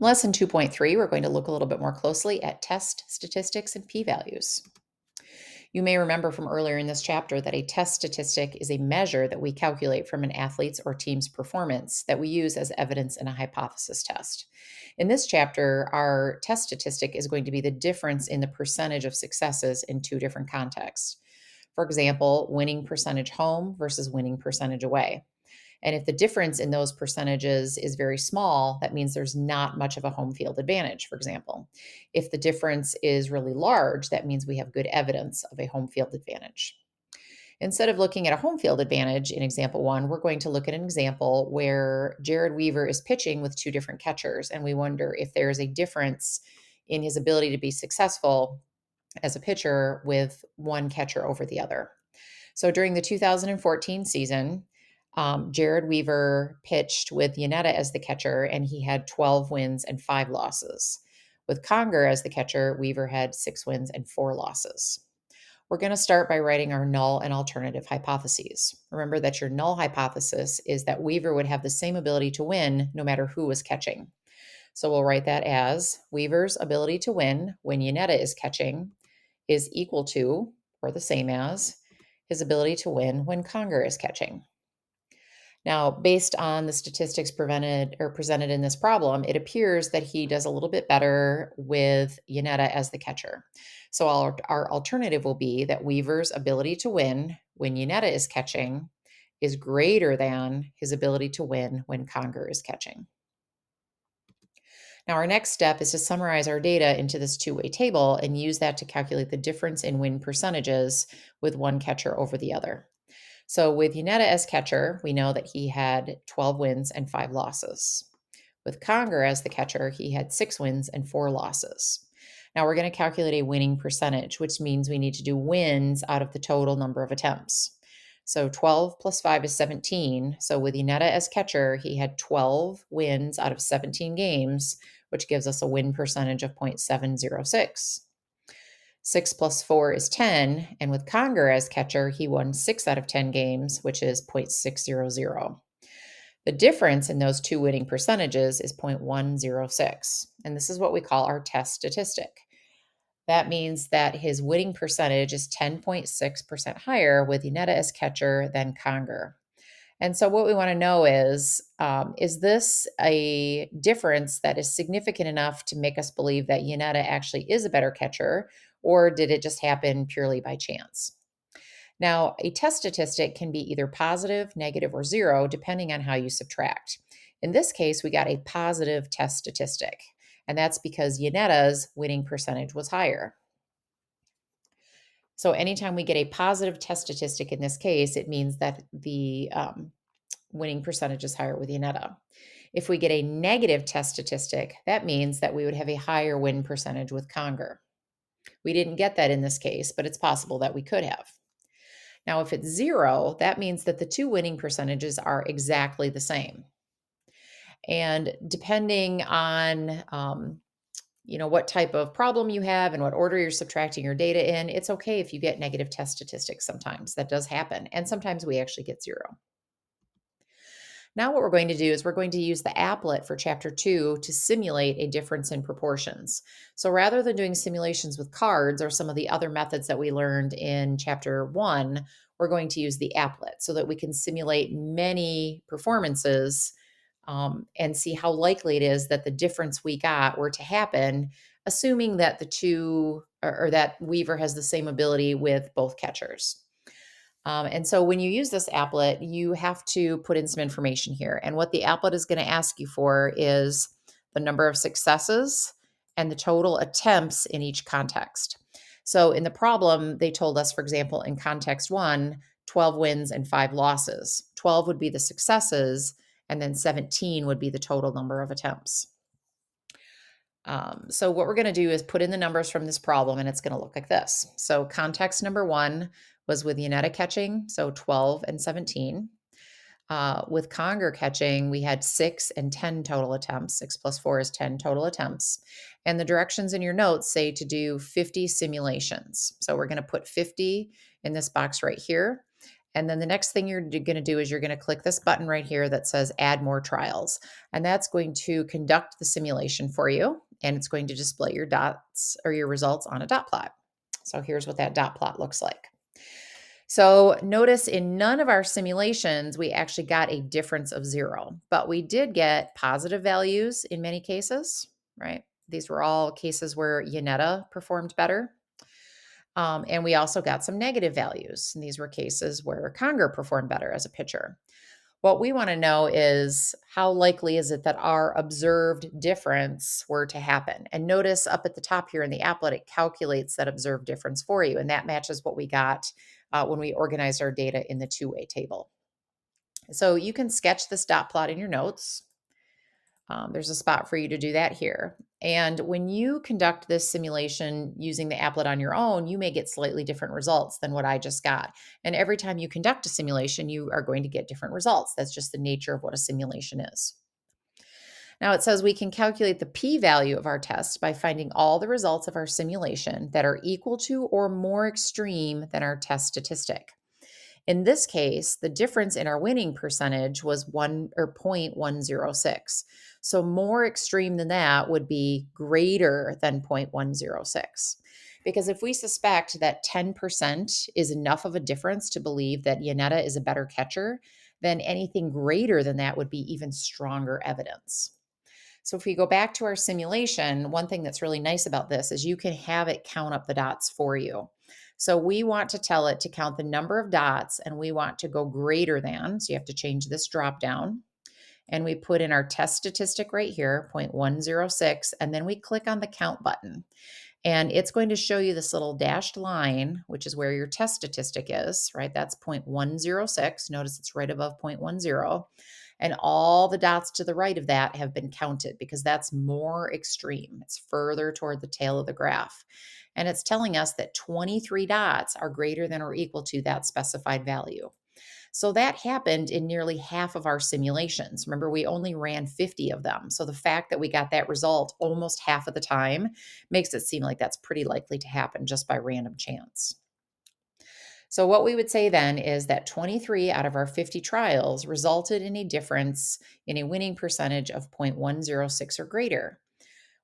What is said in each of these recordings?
Lesson 2.3, we're going to look a little bit more closely at test statistics and p-values. You may remember from earlier in this chapter that a test statistic is a measure that we calculate from an athlete's or team's performance that we use as evidence in a hypothesis test. In this chapter, our test statistic is going to be the difference in the percentage of successes in two different contexts. For example, winning percentage home versus winning percentage away. And if the difference in those percentages is very small, that means there's not much of a home field advantage, for example. If the difference is really large, that means we have good evidence of a home field advantage. Instead of looking at a home field advantage in example one, we're going to look at an example where Jared Weaver is pitching with two different catchers, and we wonder if there's a difference in his ability to be successful as a pitcher with one catcher over the other. So during the 2014 season, Jared Weaver pitched with Yanetta as the catcher, and he had 12 wins and 5 losses. With Conger as the catcher, Weaver had 6 wins and 4 losses. We're going to start by writing our null and alternative hypotheses. Remember that your null hypothesis is that Weaver would have the same ability to win no matter who was catching. So we'll write that as Weaver's ability to win when Yanetta is catching is equal to, or the same as, his ability to win when Conger is catching. Now, based on the statistics presented in this problem, it appears that he does a little bit better with Yanetta as the catcher. So our alternative will be that Weaver's ability to win when Yanetta is catching is greater than his ability to win when Conger is catching. Now, our next step is to summarize our data into this two-way table and use that to calculate the difference in win percentages with one catcher over the other. So with Yanetta as catcher, we know that he had 12 wins and 5 losses. With Conger as the catcher, he had 6 wins and 4 losses. Now we're going to calculate a winning percentage, which means we need to do wins out of the total number of attempts. So 12 plus 5 is 17. So with Yanetta as catcher, he had 12 wins out of 17 games, which gives us a win percentage of 0.706. 6 plus 4 is 10, and with Conger as catcher, he won 6 out of 10 games, which is 0.600. The difference in those two winning percentages is 0.106, and this is what we call our test statistic. That means that his winning percentage is 10.6% higher with Yanetta as catcher than Conger. And so what we want to know is this a difference that is significant enough to make us believe that Yanetta actually is a better catcher, or did it just happen purely by chance? Now, a test statistic can be either positive, negative, or 0, depending on how you subtract. In this case, we got a positive test statistic, and that's because Yanetta's winning percentage was higher. So anytime we get a positive test statistic in this case, it means that the winning percentage is higher with Yanetta. If we get a negative test statistic, that means that we would have a higher win percentage with Conger. We didn't get that in this case, but it's possible that we could have. Now, if it's 0, that means that the two winning percentages are exactly the same. And depending on what type of problem you have and what order you're subtracting your data in, it's okay if you get negative test statistics sometimes. That does happen. And sometimes we actually get 0. Now what we're going to do is we're going to use the applet for chapter 2 to simulate a difference in proportions. So rather than doing simulations with cards or some of the other methods that we learned in chapter 1, we're going to use the applet so that we can simulate many performances and see how likely it is that the difference we got were to happen, assuming that the two or that Weaver has the same ability with both catchers. And so when you use this applet, you have to put in some information here. And what the applet is going to ask you for is the number of successes and the total attempts in each context. So in the problem, they told us, for example, in context 1, 12 wins and 5 losses. 12 would be the successes, and then 17 would be the total number of attempts. So what we're going to do is put in the numbers from this problem, and it's going to look like this. So context number 1 was with Yanetta catching, so 12 and 17. With Conger catching, we had 6 and 10 total attempts. 6 plus 4 is 10 total attempts. And the directions in your notes say to do 50 simulations. So we're going to put 50 in this box right here. And then the next thing you're going to do is you're going to click this button right here that says add more trials. And that's going to conduct the simulation for you. And it's going to display your dots or your results on a dot plot. So here's what that dot plot looks like. So notice in none of our simulations, we actually got a difference of 0, but we did get positive values in many cases, right? These were all cases where Yanetta performed better. And we also got some negative values. And these were cases where Conger performed better as a pitcher. What we want to know is how likely is it that our observed difference were to happen? And notice up at the top here in the applet, it calculates that observed difference for you. And that matches what we got when we organized our data in the two-way table. So you can sketch this dot plot in your notes. There's a spot for you to do that here. And when you conduct this simulation using the applet on your own, you may get slightly different results than what I just got. And every time you conduct a simulation, you are going to get different results. That's just the nature of what a simulation is. Now it says we can calculate the p-value of our test by finding all the results of our simulation that are equal to or more extreme than our test statistic. In this case, the difference in our winning percentage was 0.106. So more extreme than that would be greater than 0.106. Because if we suspect that 10% is enough of a difference to believe that Yanetta is a better catcher, then anything greater than that would be even stronger evidence. So if we go back to our simulation, one thing that's really nice about this is you can have it count up the dots for you. So we want to tell it to count the number of dots and we want to go greater than, so you have to change this drop down. And we put in our test statistic right here, 0.106, and then we click on the count button. And it's going to show you this little dashed line, which is where your test statistic is, right? That's 0.106. Notice it's right above 0.10. And all the dots to the right of that have been counted because that's more extreme. It's further toward the tail of the graph. And it's telling us that 23 dots are greater than or equal to that specified value. So that happened in nearly half of our simulations. Remember, we only ran 50 of them. So the fact that we got that result almost half of the time makes it seem like that's pretty likely to happen just by random chance. So what we would say then is that 23 out of our 50 trials resulted in a difference in a winning percentage of 0.106 or greater.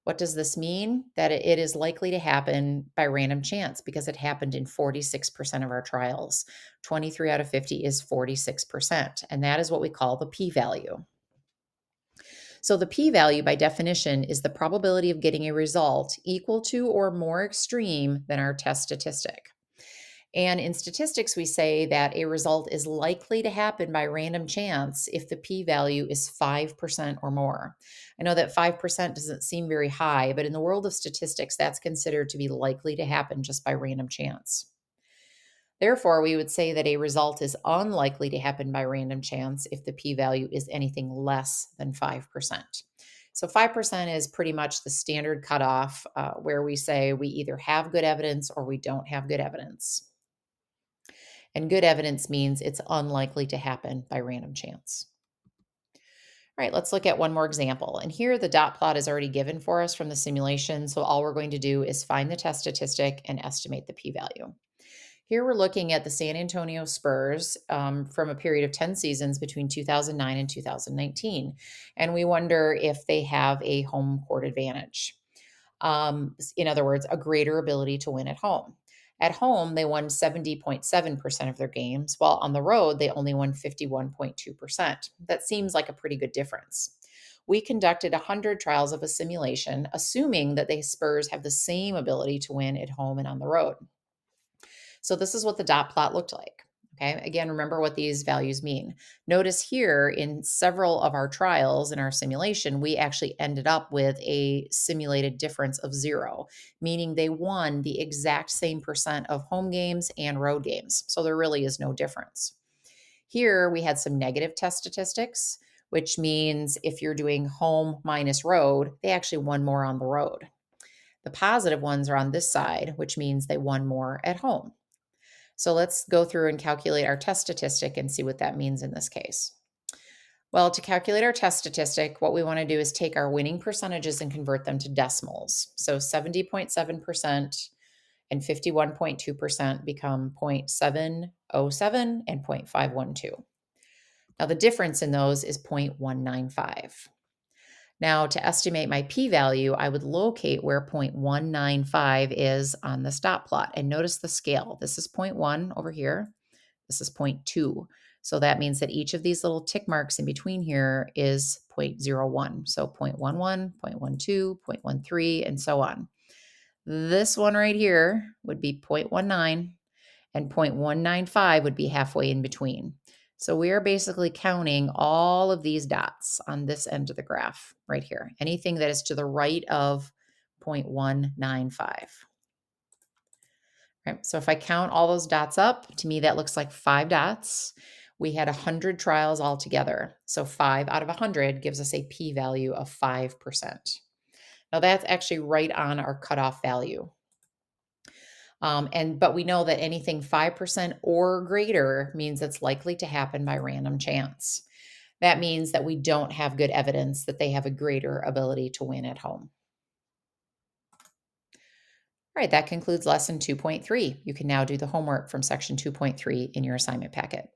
What does this mean? That it is likely to happen by random chance because it happened in 46% of our trials. 23 out of 50 is 46%, and that is what we call the p-value. So the p-value by definition is the probability of getting a result equal to or more extreme than our test statistic. And in statistics, we say that a result is likely to happen by random chance if the p-value is 5% or more. I know that 5% doesn't seem very high, but in the world of statistics, that's considered to be likely to happen just by random chance. Therefore, we would say that a result is unlikely to happen by random chance if the p-value is anything less than 5%. So 5% is pretty much the standard cutoff where we say we either have good evidence or we don't have good evidence. And good evidence means it's unlikely to happen by random chance. All right, let's look at one more example. And here the dot plot is already given for us from the simulation. So all we're going to do is find the test statistic and estimate the p-value. Here we're looking at the San Antonio Spurs from a period of 10 seasons between 2009 and 2019. And we wonder if they have a home court advantage. In other words, a greater ability to win at home. At home, they won 70.7% of their games, while on the road, they only won 51.2%. That seems like a pretty good difference. We conducted 100 trials of a simulation, assuming that the Spurs have the same ability to win at home and on the road. So this is what the dot plot looked like. Okay, again, remember what these values mean. Notice here in several of our trials in our simulation, we actually ended up with a simulated difference of 0, meaning they won the exact same percent of home games and road games. So there really is no difference. Here we had some negative test statistics, which means if you're doing home minus road, they actually won more on the road. The positive ones are on this side, which means they won more at home. So let's go through and calculate our test statistic and see what that means in this case. Well, to calculate our test statistic, what we want to do is take our winning percentages and convert them to decimals. So 70.7% and 51.2% become 0.707 and 0.512. Now, the difference in those is 0.195. Now, to estimate my p-value, I would locate where 0.195 is on this dot plot. And notice the scale. This is zero point 0.1 over here. This is 0.2. So that means that each of these little tick marks in between here is 0.01. So 0.11, 0.12, 0.13, and so on. This one right here would be 0.19, and 0.195 would be halfway in between. So we are basically counting all of these dots on this end of the graph right here. Anything that is to the right of 0.195. Right? So if I count all those dots up, to me that looks like 5 dots. We had 100 trials altogether. So 5 out of 100 gives us a p-value of 5%. Now that's actually right on our cutoff value. But we know that anything 5% or greater means it's likely to happen by random chance. That means that we don't have good evidence that they have a greater ability to win at home. All right, that concludes lesson 2.3. You can now do the homework from section 2.3 in your assignment packet.